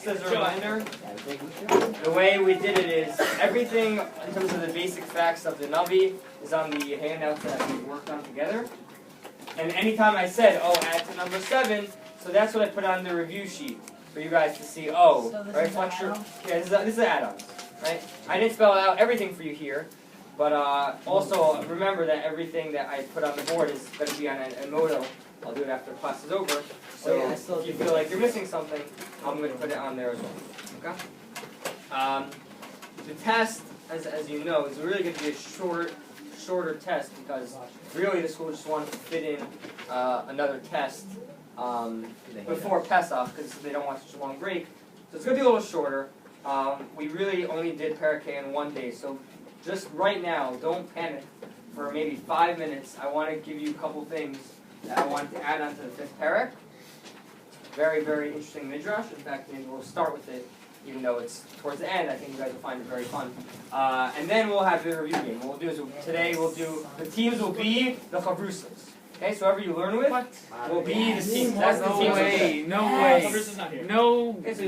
as a reminder, the way we did it is everything in terms of the basic facts of the Navi is on the handouts that we worked on together. And anytime I said, oh, add to number 7, so that's what I put on the review sheet for you guys to see. Oh, so right, Fletcher. Yeah, this is add-ons, right? I didn't spell out everything for you here, but also remember that everything that I put on the board is going to be on a moto. I'll do it after class is over. So if you feel like you're missing something, I'm going to put it on there as well. Okay. The test, as you know, is really going to be a shorter test because really the school just wanted to fit in another test before Pesach because they don't want such a long break. So it's going to be a little shorter. We really only did Parak in one day, so just right now, don't panic. For maybe 5 minutes, I want to give you a couple things that I wanted to add on to the 5th Parak. Very, very interesting midrash. In fact, maybe we'll start with it, even though it's towards the end. I think you guys will find it very fun. And then we'll have the review game. What we'll do is today the teams will be the chavrusas. Okay, so whoever you learn with will be the team. That's the team. Way. No way. No way. No, that's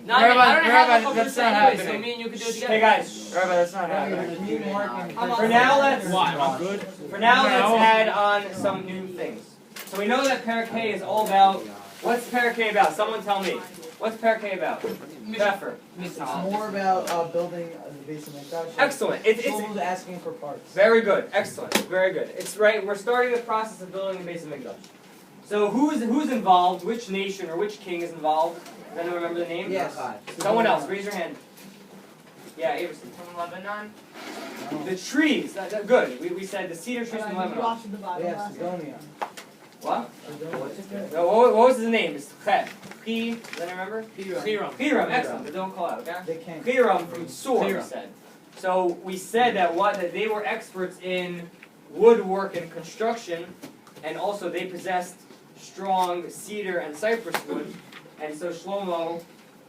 not happening. So me and you can do it together. Hey guys, Rabbi, that's not happening. For now, let's add on some new things. So we know that Parak is all about. What's Parak about? Someone tell me. What's Parak about? Pfeffer. It's more about building the base of Mikdash. Excellent. It's asking for parts. Very good. Excellent. Very good. It's right. We're starting the process of building the base of Mikdash. So who's involved? Which nation or which king is involved? Does anyone remember the name? Yes. Someone else. Raise your hand. Yeah, Averson. From Lebanon? The trees. Good. We said the cedar trees from Lebanon. Yes, Sidonia. What? No, what was his name? It's Chet. Does anyone remember? Hiram. Excellent. But don't call out, okay? Hiram from Sur, we said. So we said that they were experts in woodwork and construction, and also they possessed strong cedar and cypress wood. And so Shlomo,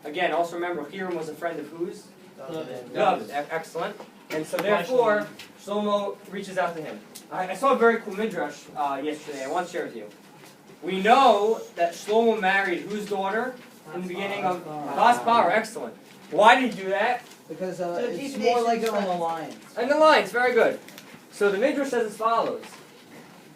again, also remember, Hiram was a friend of whose? David. Excellent. And so therefore, Shlomo reaches out to him. I saw a very cool midrash yesterday. I want to share with you. We know that Shlomo married whose daughter in the beginning of Bas Bar. Excellent. Why did he do that? Because it's more like an alliance. An alliance. Very good. So the midrash says as follows.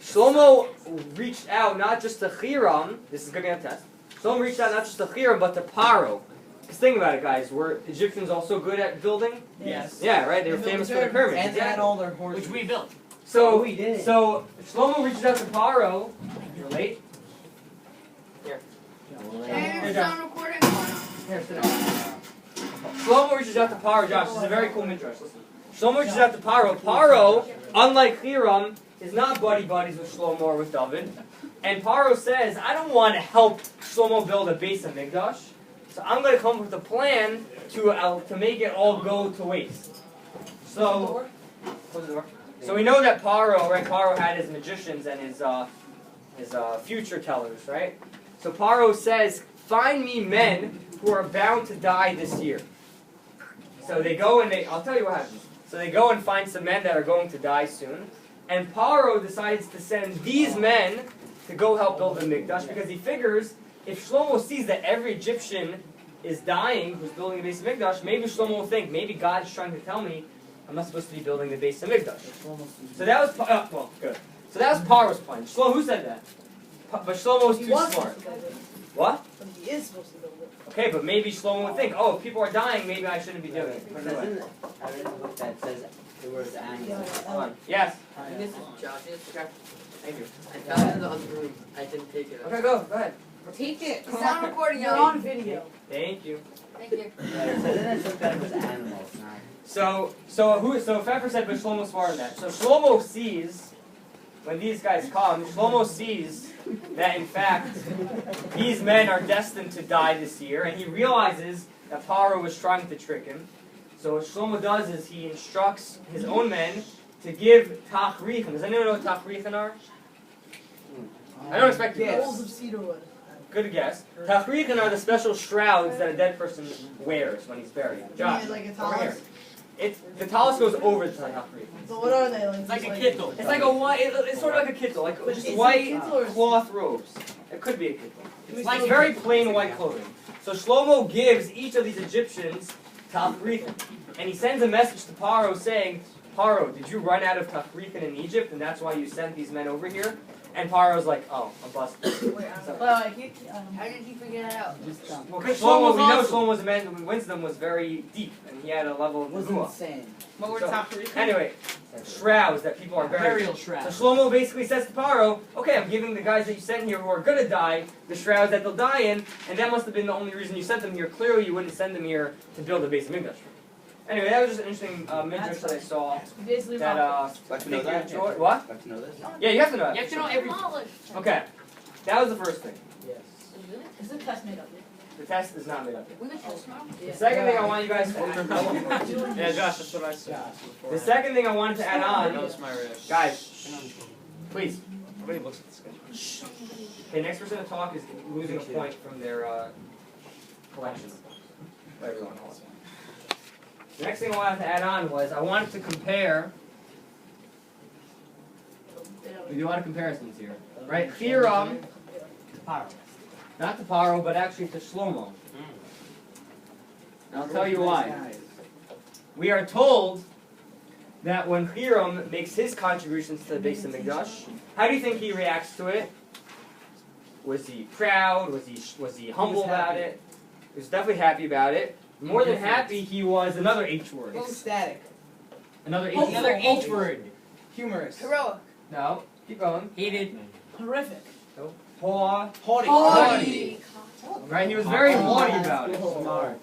Shlomo reached out not just to Hiram. This is going to be a test. Shlomo reached out not just to Hiram, but to Paro. Because think about it, guys. Were Egyptians also good at building? Yes. Yeah, right? They were famous for the pyramids. And they had all their horses. Which we built. So, we did. So Shlomo reaches out to Paro. You're late? Here. And it's on recording. Here, sit down. Shlomo reaches out to Paro. Josh, this is a very cool midrash. Listen. Shlomo reaches out to Paro. Paro, unlike Hiram, is not buddies with Shlomo or with David. And Paro says, I don't want to help Shlomo build a base of Mikdash. So I'm going to come up with a plan to make it all go to waste. So, close the door. So we know that Paro, right? Paro had his magicians and his future tellers, right? So Paro says, "Find me men who are bound to die this year." So they go and I'll tell you what happens. So they go and find some men that are going to die soon, and Paro decides to send these men to go help build the Mikdash because he figures if Shlomo sees that every Egyptian is dying who's building the base of Mikdash, maybe Shlomo will think, maybe God is trying to tell me I'm not supposed to be building the base of Mikdash. So that was, good. So that was Paro's plan. Shlomo, who said that? But Shlomo was too smart. What? But he is supposed to build it. Okay, but maybe Shlomo would think, oh, if people are dying, maybe I shouldn't be doing it. I read a book that says the word animals. Come on. Yes. This is Josh. Thank you. I found it in the other room. I didn't take it. Okay, go ahead. Take it. It's on recording. You're on video. Thank you. Thank you. So then some kind of animals. So Pfeffer said, but Shlomo's smarter than that. So Shlomo sees, when these guys come, Shlomo sees that in fact, these men are destined to die this year, and he realizes that Paro was trying to trick him. So what Shlomo does is he instructs his own men to give tachrichin. Does anyone know what tachrichin are? I don't expect you to Rolls guess. of cedar wood. Good guess. Tachrichin are the special shrouds that a dead person wears when he's buried. Josh, Yeah, like a over here. talus. The talus goes over the tachrichin. So what are they? It's like a just kittel. It's like a white. It's sort of like a kittel, like But just is it white kittel or is it- cloth robes. It could be a kippah. It's like very plain white clothing. So Shlomo gives each of these Egyptians tafrithin, and he sends a message to Paro saying, Paro, did you run out of tafrithin in Egypt, and that's why you sent these men over here? And Paro's like, oh, I'm busted. Wait, I don't know. Well, How did he figure that out? Well, because Shlomo, we know Shlomo's man with wisdom was very deep, and he had a level of was nevuah. insane. What were So, top three? Anyway, shrouds that people are buried. Burial So shroud. Shlomo basically says to Paro, okay, I'm giving the guys that you sent here who are going to die the shrouds that they'll die in, and that must have been the only reason you sent them here. Clearly, you wouldn't send them here to build a base of Mikdash. Anyway, that was just an interesting midrash that I saw basically that Like I to know think you that? enjoyed. What? Like to know this? Yeah, you have to know that. You have to know every. Okay, that was the first thing. Yes. Is the test made up? The test is not made up yet. We can test tomorrow. The second thing I want you guys to Yeah, Josh, that's what I said. Josh. the second thing I wanted to add on, Knows my risk. guys, please. Nobody looks at the schedule. Okay, next person to talk is losing a point from their collection. Everyone else. The next thing I wanted to add on was I wanted to compare. We do a lot of comparisons here, right? Hiram, not to Paro, but actually to Shlomo. And I'll tell you why. We are told that when Hiram makes his contributions to the base of Mikdash, how do you think he reacts to it? Was he proud? Was he humble about it? He was definitely happy about it. More than happy, he was another H word. Ecstatic. Another H Another word. H word. Humorous. Heroic. No, keep going. Hated. Horrific. Haughty. Haughty. Right? He was very haughty about it. Smart.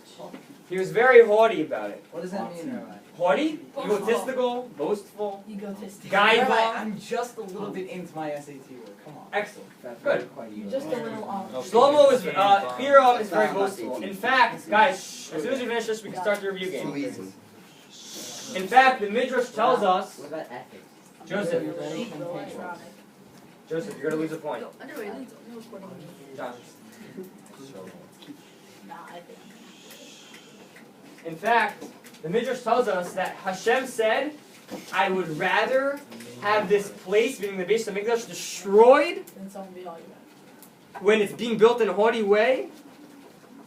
He was very haughty about it. What does that mean, Rabbi? Haughty, egotistical, boastful, Egotistic. Rabbi, gaiva. I'm just a little bit into my SAT work. Come on. Excellent. Good. Just a little Shlomo is, Hiram is very boastful. In fact, guys, as soon as we finish this, we can start the review game. Too easy. In fact, the Midrash tells us, What about ethics? Joseph, ironic. Joseph, you're gonna lose a point. Yo, underrated. No recording. John. Nah, I think. In fact, the Midrash tells us that Hashem said, I would rather have this place, meaning the base of Mikdash, destroyed Then someone be all you got. when it's being built in a haughty way,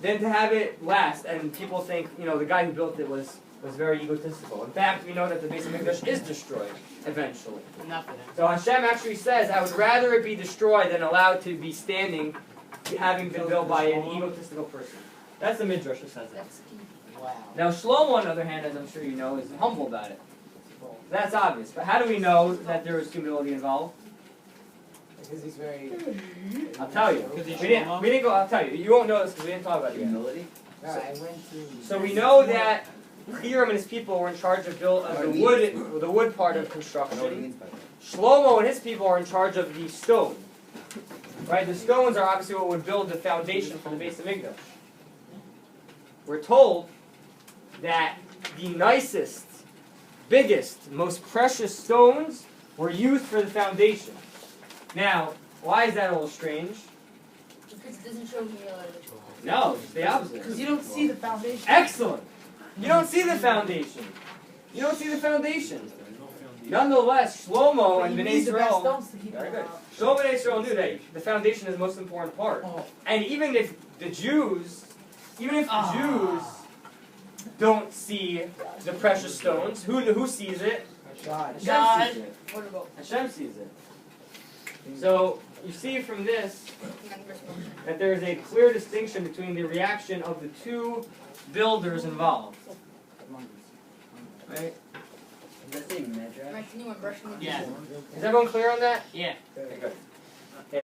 than to have it last. And people think, the guy who built it was very egotistical. In fact, we know that the base of Mikdash is destroyed eventually. Nothing. So Hashem actually says, I would rather it be destroyed than allowed to be standing, having been built by an egotistical person. That's the Midrash that says that. That's deep. Wow. Now Shlomo, on the other hand, as I'm sure you know, is humble about it. That's obvious. But how do we know that there was humility involved? Because he's very. I'll tell you. We didn't go. I'll tell you. You won't know this because we didn't talk about it yet. Humility? Alright, I went to. So we know that Hiram and his people were in charge of the wood part of I know what he construction. means by that. Shlomo and his people are in charge of the stone. Right? The stones are obviously what would build the foundation for the base of Mikdash. We're told that the nicest, biggest, most precious stones were used for the foundation. Now, why is that a little strange? Because it doesn't show humility. No, it's the opposite. Because you don't see the foundation. Excellent! You don't see the foundation. You don't see the foundation. Nonetheless, Shlomo and You Bnei need the best Yisrael, stones to keep very it good. out. Shlomo and Bnei Yisrael knew that the foundation is the most important part. Oh. And even if the Jews don't see the precious stones, who sees it? God. Hashem God. sees it. What about? Hashem sees it. So you see from this that there is a clear distinction between the reaction of the two builders involved. Right? Does that say Medrash? Can you brushing with Yeah. Is everyone clear on that? Yeah. Okay, good.